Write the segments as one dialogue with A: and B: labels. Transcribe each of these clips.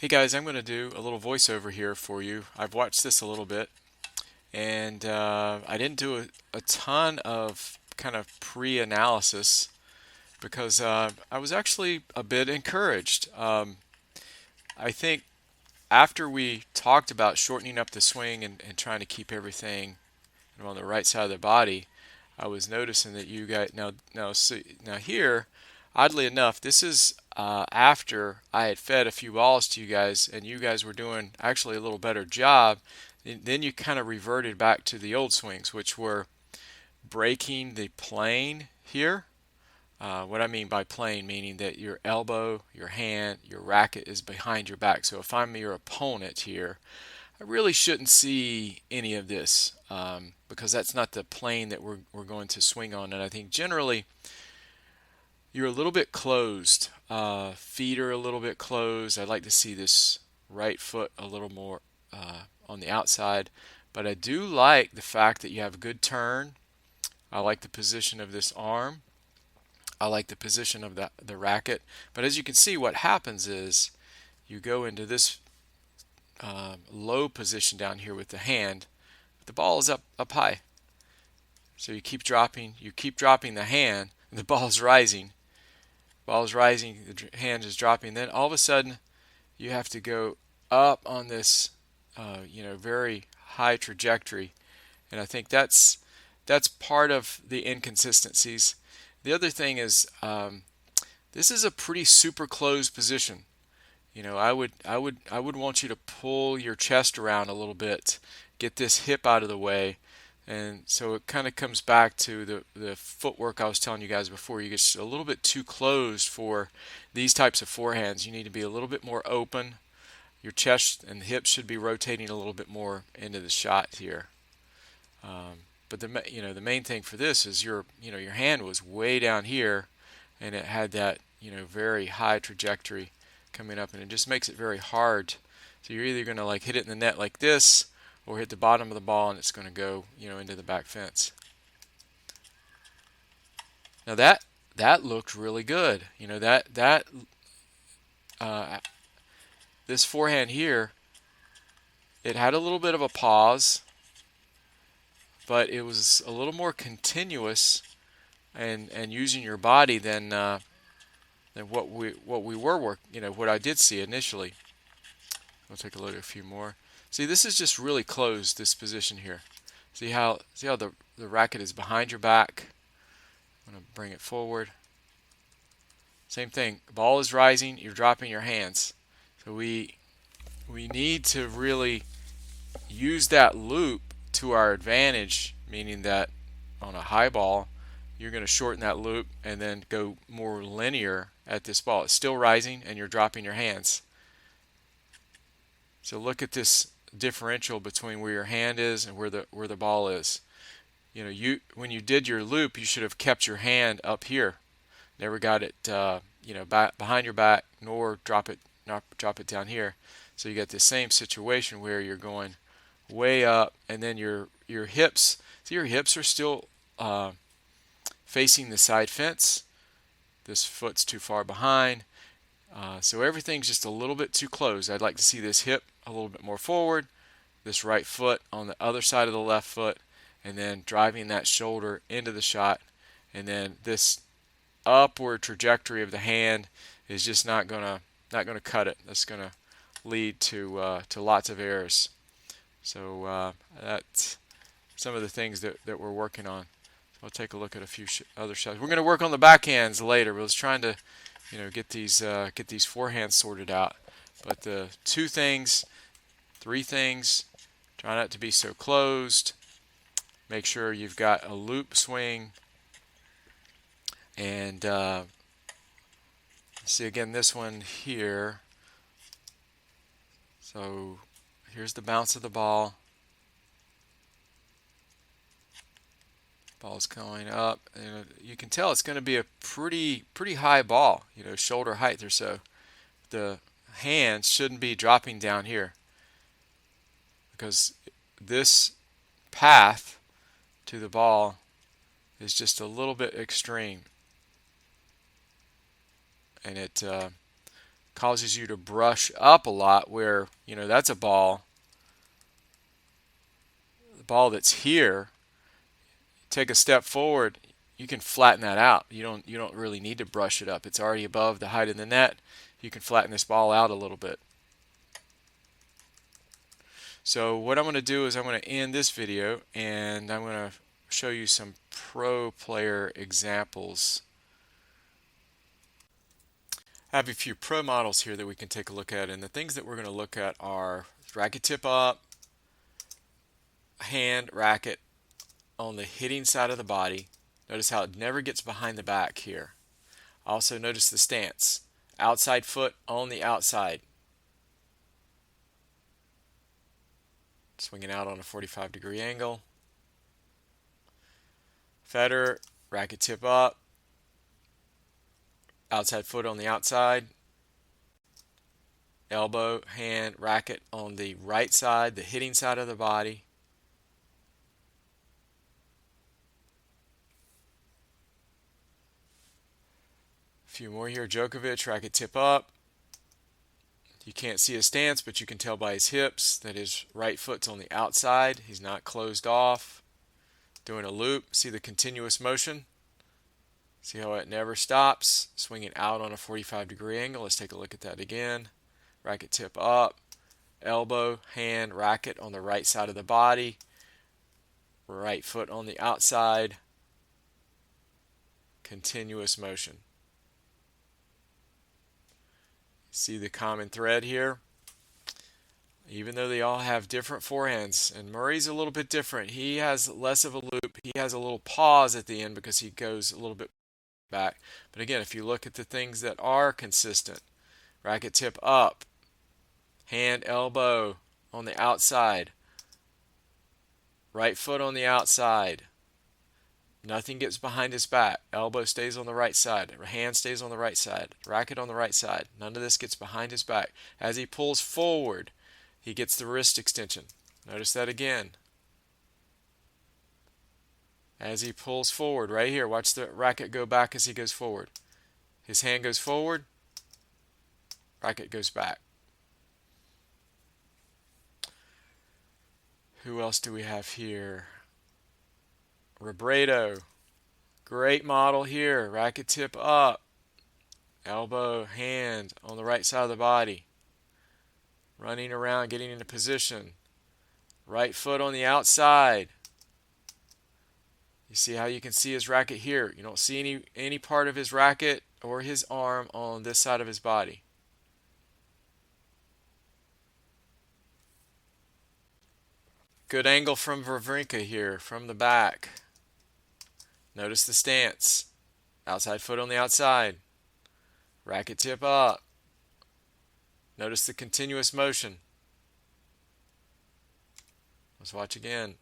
A: Hey guys, I'm going to do a little voiceover here for you. I've watched this a little bit, and I didn't do a ton of kind of pre-analysis because I was actually a bit encouraged. I think after we talked about shortening up the swing and trying to keep everything on the right side of the body, I was noticing that you guys now here, oddly enough, this is after I had fed a few balls to you guys, and you guys were doing actually a little better job. Then you kind of reverted back to the old swings, which were breaking the plane here. What I mean by plane, meaning that your elbow, your hand, your racket is behind your back. So if I'm your opponent here, I really shouldn't see any of this because that's not the plane that we're going to swing on. And I think generally you're a little bit closed. Feet are a little bit closed. I'd like to see this right foot a little more on the outside. But I do like the fact that you have a good turn. I like the position of this arm. I like the position of the racket. But as you can see, what happens is you go into this low position down here with the hand. The ball is up high. So you keep dropping the hand, and the ball is rising. Ball is rising, the hand is dropping. Then all of a sudden, you have to go up on this, very high trajectory, and I think that's part of the inconsistencies. The other thing is, this is a pretty super closed position. I would want you to pull your chest around a little bit, get this hip out of the way, and so it kind of comes back to the footwork I was telling you guys before. You get a little bit too closed for these types of forehands. You need to be a little bit more open. Your chest and hips should be rotating a little bit more into the shot here. But the main thing for this is your hand was way down here, and it had that very high trajectory coming up, and it just makes it very hard. So you're either going to like hit it in the net like this, or hit the bottom of the ball, and it's going to go into the back fence. Now that looked really good. Uh, this forehand here, it had a little bit of a pause, but it was a little more continuous and using your body than what we were what I did see initially. We'll take a look at a few more. See, this is just really closed, this position here. See how the racket is behind your back. I'm going to bring it forward. Same thing. Ball is rising. You're dropping your hands. So we need to really use that loop to our advantage, meaning that on a high ball, you're going to shorten that loop and then go more linear at this ball. It's still rising, and you're dropping your hands. So look at this differential between where your hand is and where the ball is. When you did your loop, you should have kept your hand up here. Never got it back behind your back, nor drop it down here. So you get the same situation where you're going way up, and then your hips. See, your hips are still facing the side fence. This foot's too far behind. So everything's just a little bit too close. I'd like to see this hip a little bit more forward, this right foot on the other side of the left foot, and then driving that shoulder into the shot. And then this upward trajectory of the hand is just not gonna cut it. That's gonna lead to lots of errors. So that's some of the things that we're working on. So I'll take a look at a few other shots. We're going to work on the backhands later. But I was trying to get these forehands sorted out. But the three things, try not to be so closed. Make sure you've got a loop swing. And see again this one here. So here's the bounce of the ball. Ball's going up, and you can tell it's going to be a pretty high ball, shoulder height or so. The hand shouldn't be dropping down here because this path to the ball is just a little bit extreme, and it causes you to brush up a lot where, you know, that's a ball. The ball that's here, take a step forward, you can flatten that out. You don't really need to brush it up. It's already above the height of the net. You can flatten this ball out a little bit. So what I'm going to do is I'm going to end this video and I'm going to show you some pro player examples. I have a few pro models here that we can take a look at, and the things that we're going to look at are racket tip up, hand, racket on the hitting side of the body. Notice how it never gets behind the back here. Also notice the stance. Outside foot on the outside. Swinging out on a 45-degree angle. Federer, racket tip up. Outside foot on the outside. Elbow, hand, racket on the right side, the hitting side of the body. A few more here. Djokovic, racket tip up. You can't see his stance, but you can tell by his hips that his right foot's on the outside. He's not closed off. Doing a loop. See the continuous motion? See how it never stops? Swinging out on a 45-degree angle. Let's take a look at that again. Racket tip up. Elbow, hand, racket on the right side of the body. Right foot on the outside. Continuous motion. See the common thread here? Even though they all have different forehands, and Murray's a little bit different. He has less of a loop. He has a little pause at the end because he goes a little bit back. But again, if you look at the things that are consistent, racket tip up, hand, elbow on the outside, right foot on the outside, nothing gets behind his back, elbow stays on the right side, hand stays on the right side, racket on the right side, none of this gets behind his back. As he pulls forward, he gets the wrist extension. Notice that again. As he pulls forward, right here, watch the racket go back as he goes forward. His hand goes forward, racket goes back. Who else do we have here? Robredo, great model here. Racket tip up, elbow, hand on the right side of the body. Running around, getting into position. Right foot on the outside. You see how you can see his racket here. You don't see any part of his racket or his arm on this side of his body. Good angle from Wawrinka here, from the back. Notice the stance. Outside foot on the outside. Racket tip up. Notice the continuous motion. Let's watch again.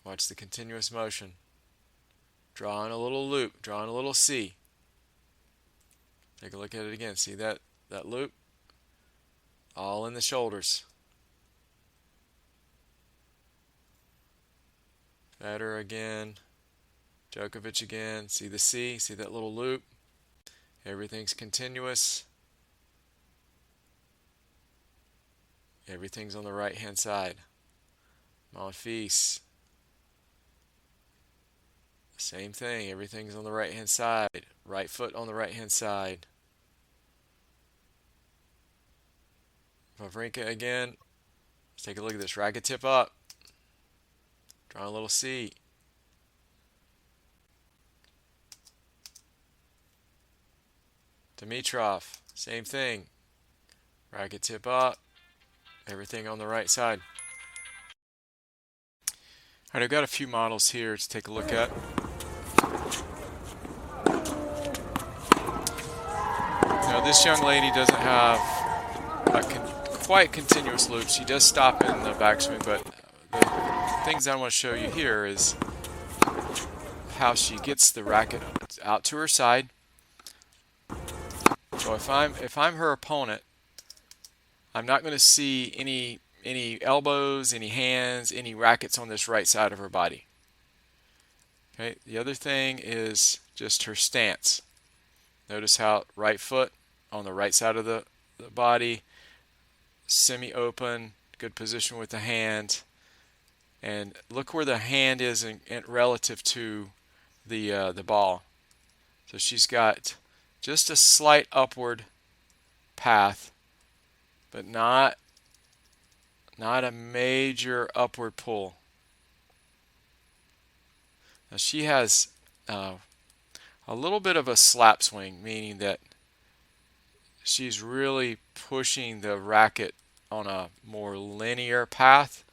A: Watch the continuous motion. Drawing a little loop, drawing a little C. Take a look at it again. See that loop? All in the shoulders. Federer again. Djokovic again. See the C? See that little loop? Everything's continuous. Everything's on the right hand side. Monfils. Same thing. Everything's on the right hand side. Right foot on the right hand side. Wawrinka again. Let's take a look at this. Racket tip up. Drawing a little C. Dimitrov. Same thing. Racket tip up. Everything on the right side. Alright, I've got a few models here to take a look at. Now this young lady doesn't have quite continuous loops. She does stop in the backswing, but the things I want to show you here is how she gets the racket out to her side. So if I'm her opponent, I'm not going to see any elbows, any hands, any rackets on this right side of her body. Okay, the other thing is just her stance. Notice how right foot on the right side of the body, semi-open, good position with the hand, and look where the hand is in relative to the ball. So she's got just a slight upward path, but not a major upward pull. Now she has a little bit of a slap swing, meaning that she's really pushing the racket on a more linear path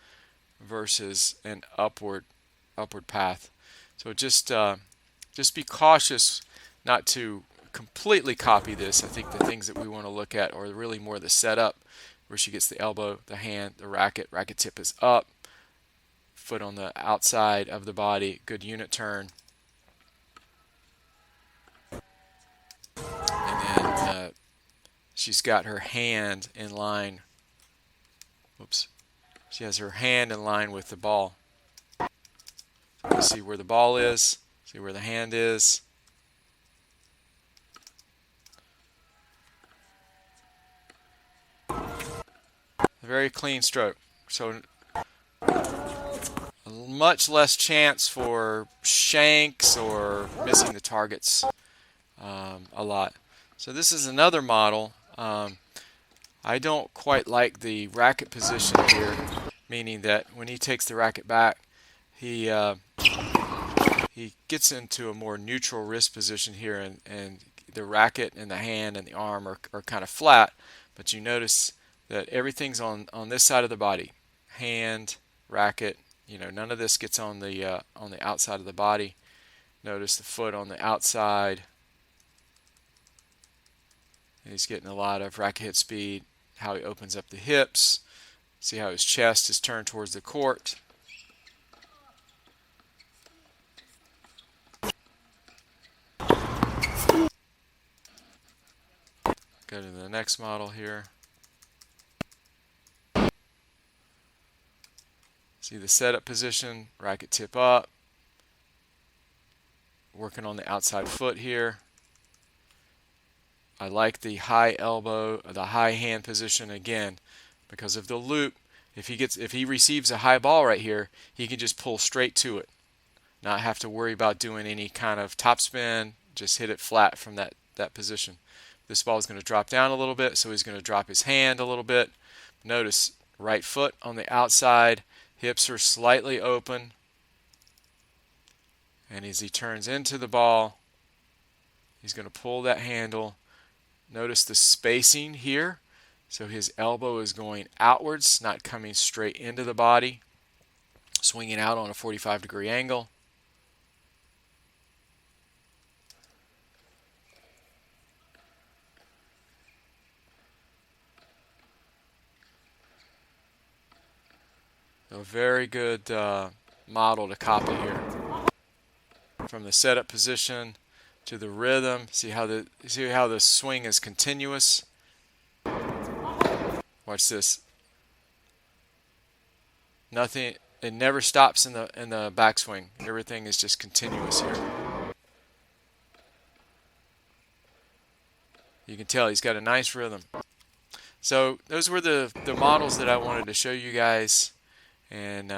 A: versus an upward path. So just be cautious not to completely copy this. I think the things that we want to look at are really more the setup, where she gets the elbow, the hand, the racket tip is up, foot on the outside of the body, good unit turn. And then she's got her hand in line. Oops. She has her hand in line with the ball. So you see where the ball is, see where the hand is. A very clean stroke. So much less chance for shanks or missing the targets a lot. So this is another model. I don't quite like the racket position here, meaning that when he takes the racket back, he gets into a more neutral wrist position here, and the racket and the hand and the arm are kind of flat, but you notice that everything's on this side of the body. Hand, racket, none of this gets on the outside of the body. Notice the foot on the outside. And he's getting a lot of racket hit speed, how he opens up the hips. See how his chest is turned towards the court. Go to the next model here. See the setup position, racket tip up. Working on the outside foot here. I like the high elbow, the high hand position again because of the loop. If he receives a high ball right here, he can just pull straight to it. Not have to worry about doing any kind of topspin, just hit it flat from that position. This ball is going to drop down a little bit, so he's going to drop his hand a little bit. Notice right foot on the outside, hips are slightly open. And as he turns into the ball, he's going to pull that handle. Notice the spacing here. So his elbow is going outwards, not coming straight into the body. Swinging out on a 45-degree angle. A very good model to copy here. From the setup position to the rhythm, see how the swing is continuous. Watch this. Nothing. It never stops in the backswing. Everything is just continuous here. You can tell he's got a nice rhythm. So those were the models that I wanted to show you guys, and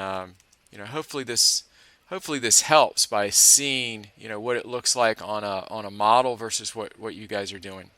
A: hopefully this helps by seeing what it looks like on a model versus what you guys are doing.